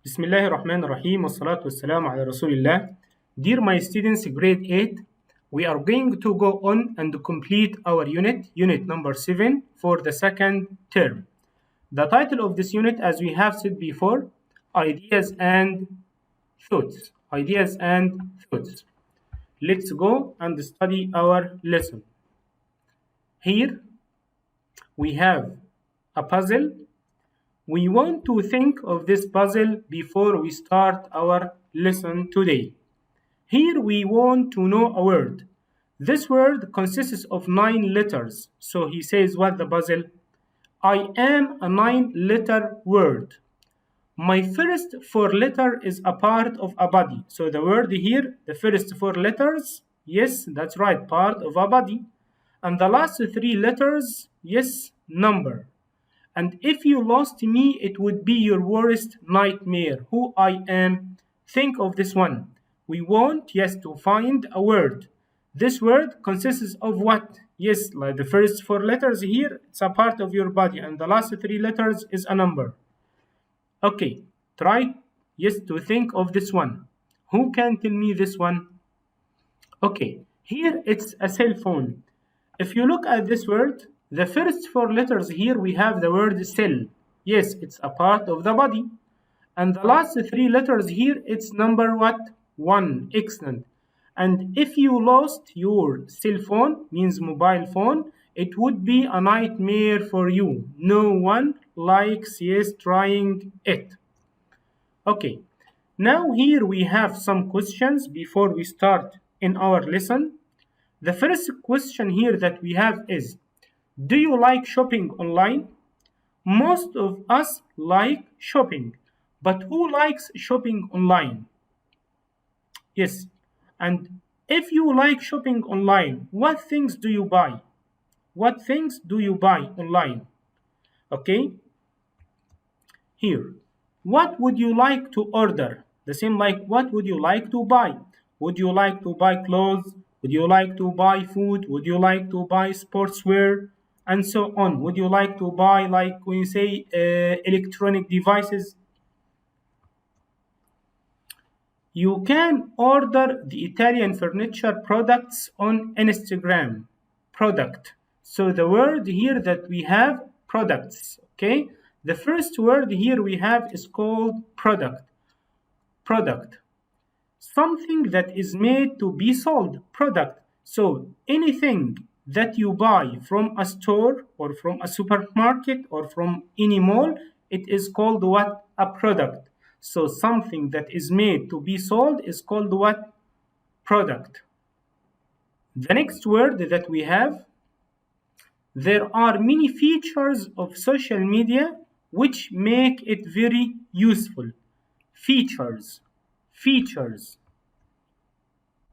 Bismillahir Rahmanir Rahim wassalatu wassalamu ala Rasulillah. Dear my students, grade 8, we are going to go on and complete our unit number 7 for the second term. The title of this unit, as we have said before, Ideas and Thoughts. Ideas and Thoughts. Let's go and study our lesson. Here we have a puzzle. We want to think of this puzzle before we start our lesson today. Here we want to know a word. This word consists of 9 letters. So he says what the puzzle? I am a 9-letter word. My first 4 letters is a part of a body. So the word here, the first 4 letters, yes, that's right, part of a body. And the last 3 letters, yes, number. And if you lost me, it would be your worst nightmare. Who I am. Think of this one. We want, yes, to find a word. This word consists of what? Yes, like the first 4 letters here, it's a part of your body. And the last 3 letters is a number. Okay, try, yes, to think of this one. Who can tell me this one? Okay, here it's a cell phone. If you look at this word, the first 4 letters here, we have the word cell. Yes, it's a part of the body. And the last 3 letters here, it's number what? 1. Excellent. And if you lost your cell phone, means mobile phone, it would be a nightmare for you. No one likes, yes, trying it. Okay, now here we have some questions before we start in our lesson. The first question here that we have is, do you like shopping online? Most of us like shopping, but who likes shopping online? Yes, and if you like shopping online, what things do you buy? What things do you buy online? Okay, here, what would you like to order? The same like, what would you like to buy? Would you like to buy clothes? Would you like to buy food? Would you like to buy sportswear? And so on. Would you like to buy, like when you say electronic devices? You can order the Italian furniture products on Instagram. Product. So the word here that we have, products. Okay. The first word here we have is called product. Product. Something that is made to be sold. Product. So anything that you buy from a store or from a supermarket or from any mall, it is called what? A product. So something that is made to be sold is called what? Product. The next word that we have, there are many features of social media which make it very useful. Features. Features.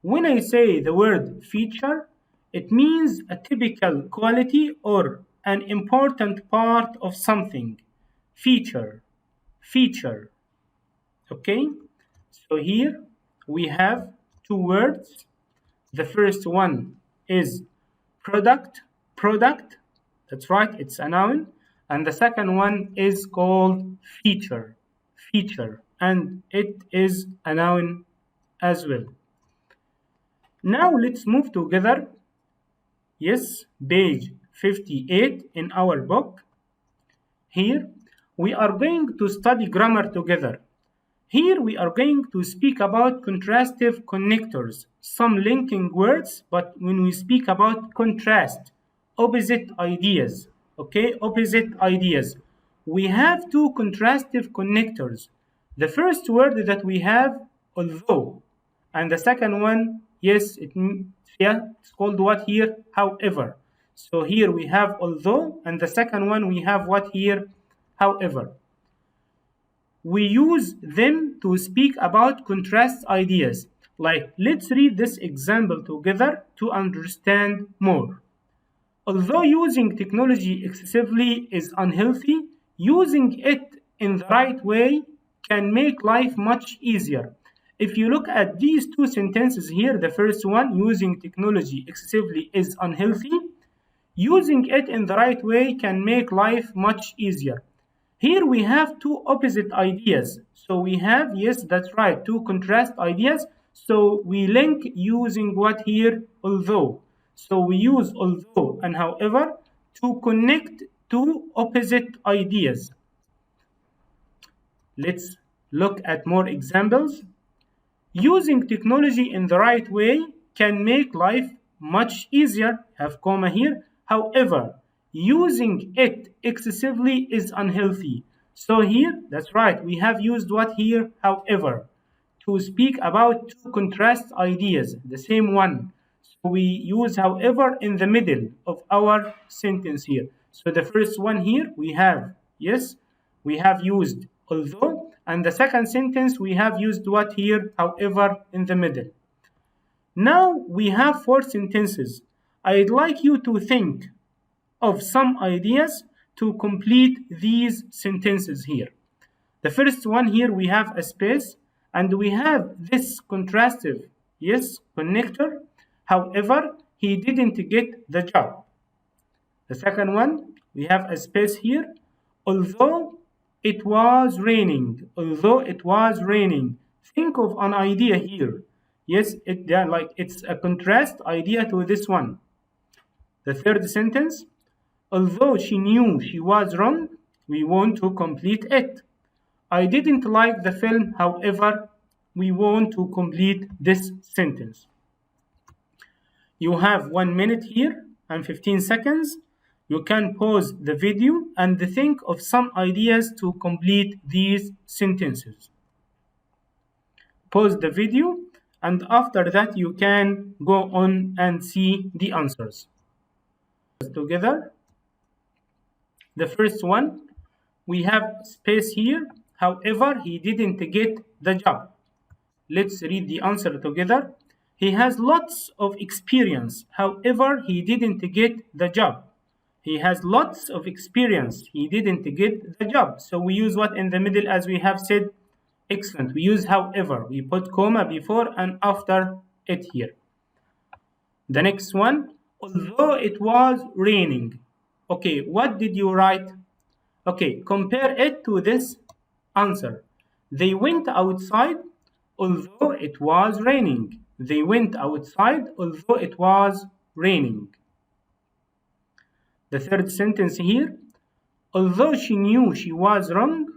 When I say the word feature, it means a typical quality or an important part of something. Feature. Feature. Okay? So here we have 2 words. The first one is product. Product. That's right, it's a noun. And the second one is called feature. Feature. And it is a noun as well. Now let's move together. Yes, page 58 in our book. Here, we are going to study grammar together. Here, we are going to speak about contrastive connectors, some linking words, but when we speak about contrast, opposite ideas, okay, opposite ideas, we have 2 contrastive connectors. The first word that we have, although, and the second one, yes, it's called what here? However. So here we have although, and the second one we have what here? However. We use them to speak about contrast ideas. Like, let's read this example together to understand more. Although using technology excessively is unhealthy, using it in the right way can make life much easier. If you look at these 2 sentences here, the first one, using technology excessively is unhealthy. Using it in the right way can make life much easier. Here we have two opposite ideas. So we have, yes, that's right, two contrast ideas. So we link using what here? Although. So we use although and however to connect two opposite ideas. Let's look at more examples. Using technology in the right way can make life much easier. Have comma here. However, using it excessively is unhealthy. So here, that's right, we have used what here? However, to speak about two contrast ideas, the same one. So we use however in the middle of our sentence here. So the first one here we have, yes, we have used although, and the second sentence we have used what here? However in the middle. Now we have four sentences. I'd like you to think of some ideas to complete these sentences here. The first one here we have a space and we have this contrastive, yes, connector. However, he didn't get the job. The second one, we have a space here. Although it was raining, although it was raining. Think of an idea here. Yes, it's a contrast idea to this one. The third sentence, although she knew she was wrong, we want to complete it. I didn't like the film, however, we want to complete this sentence. You have 1 minute here and 15 seconds. You can pause the video and think of some ideas to complete these sentences. Pause the video and after that you can go on and see the answers. Together, the first one, we have space here. However, he didn't get the job. Let's read the answer together. He has lots of experience. However, he didn't get the job. He has lots of experience. He didn't get the job. So we use what in the middle as we have said? Excellent. We use however. We put comma before and after it here. The next one, although it was raining. Okay, what did you write? Okay, compare it to this answer. They went outside although it was raining. They went outside although it was raining. The third sentence here, although she knew she was wrong,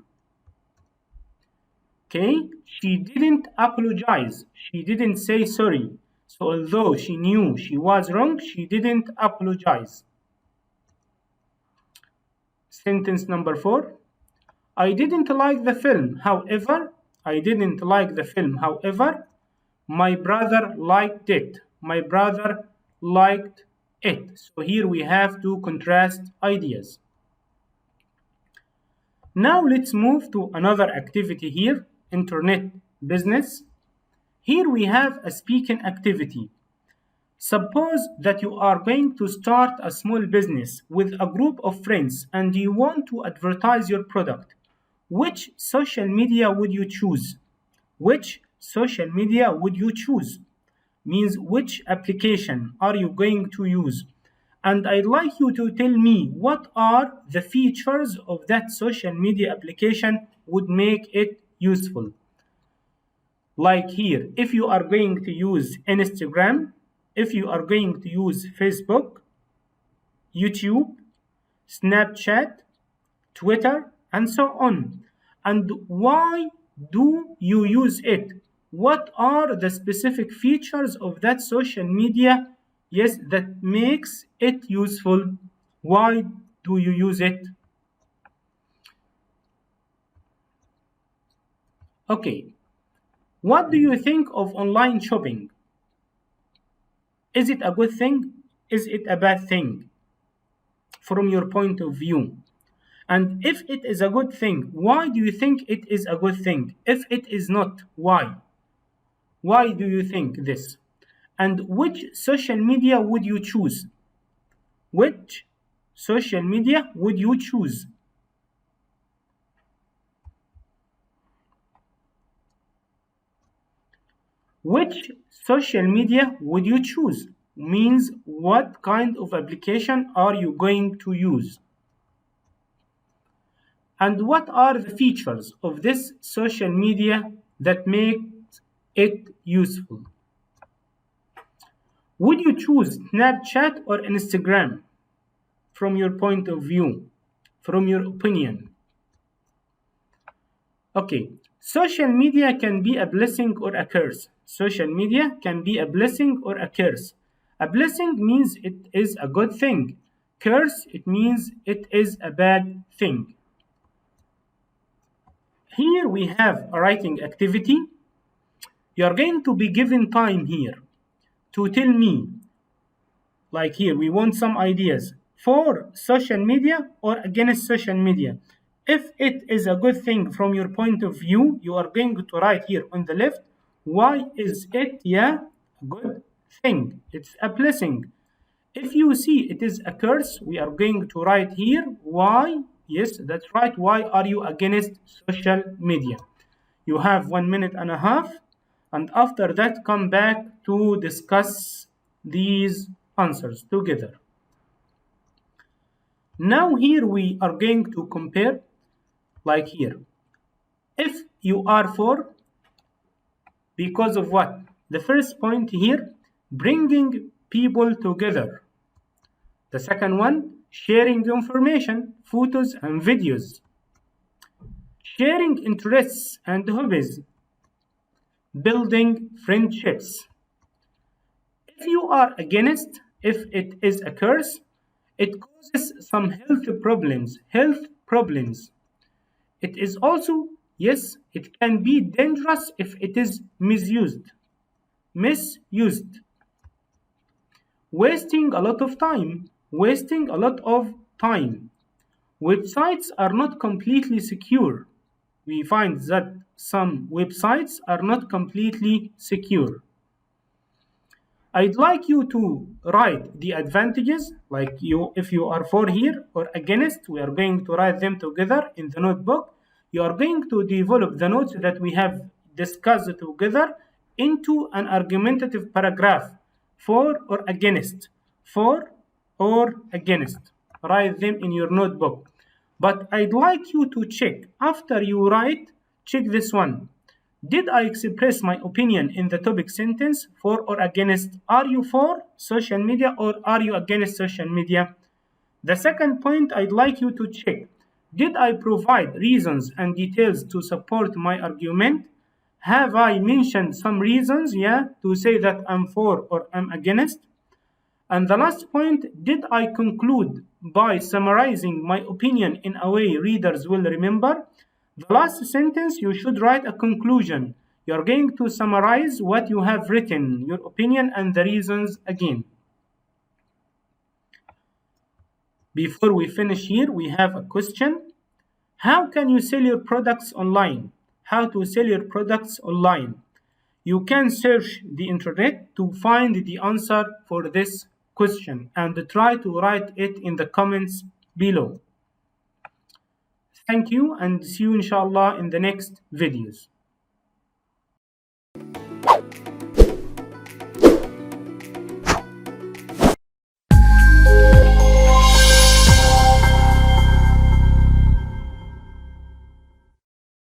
okay, she didn't apologize. She didn't say sorry. So although she knew she was wrong, she didn't apologize. Sentence number 4, I didn't like the film. However, I didn't like the film. However, my brother liked it. My brother liked it. So here we have two contrast ideas. Now let's move to another activity here, internet business. Here we have a speaking activity. Suppose that you are going to start a small business with a group of friends and you want to advertise your product. Which social media would you choose? Which social media would you choose? Means which application are you going to use? And I'd like you to tell me what are the features of that social media application would make it useful. Like here, if you are going to use Instagram, if you are going to use Facebook, YouTube, Snapchat, Twitter, and so on. And why do you use it? What are the specific features of that social media, yes, that makes it useful? Why do you use it? Okay, what do you think of online shopping? Is it a good thing? Is it a bad thing from your point of view? And if it is a good thing, why do you think it is a good thing? If it is not, why? Why do you think this? And which social media would you choose? Which social media would you choose? Which social media would you choose? Means what kind of application are you going to use? And what are the features of this social media that make it useful? Would you choose Snapchat or Instagram from your point of view, from your opinion? Okay, social media can be a blessing or a curse. Social media can be a blessing or a curse. A blessing means it is a good thing. Curse, it means it is a bad thing. Here we have a writing activity. You are going to be given time here to tell me, like here, we want some ideas for social media or against social media. If it is a good thing from your point of view, you are going to write here on the left, why is it a good thing? It's a blessing. If you see it is a curse, we are going to write here why. Yes, that's right. Why are you against social media? You have 1 minute and a half, and after that, come back to discuss these answers together. Now, here we are going to compare, like here. If you are for, because of what? The first point here, bringing people together. The second one, sharing information, photos and videos. Sharing interests and hobbies. Building friendships. If you are against, if it is a curse, it causes some health problems. It is also, yes, it can be dangerous if it is misused. Wasting a lot of time. Websites are not completely secure. We find that some websites are not completely secure. I'd like you to write the advantages, like if you are for here or against, we are going to write them together in the notebook. You are going to develop the notes that we have discussed together into an argumentative paragraph, for or against. For or against. Write them in your notebook. But I'd like you to check, after you write, check this one. Did I express my opinion in the topic sentence, for or against? Are you for social media or are you against social media? The second point, I'd like you to check. Did I provide reasons and details to support my argument? Have I mentioned some reasons, to say that I'm for or I'm against? And the last point, did I conclude by summarizing my opinion in a way readers will remember? The last sentence, you should write a conclusion. You're going to summarize what you have written, your opinion and the reasons again. Before we finish here, we have a question. How can you sell your products online? How to sell your products online? You can search the internet to find the answer for this question and try to write it in the comments below. Thank you and see you inshallah in the next videos.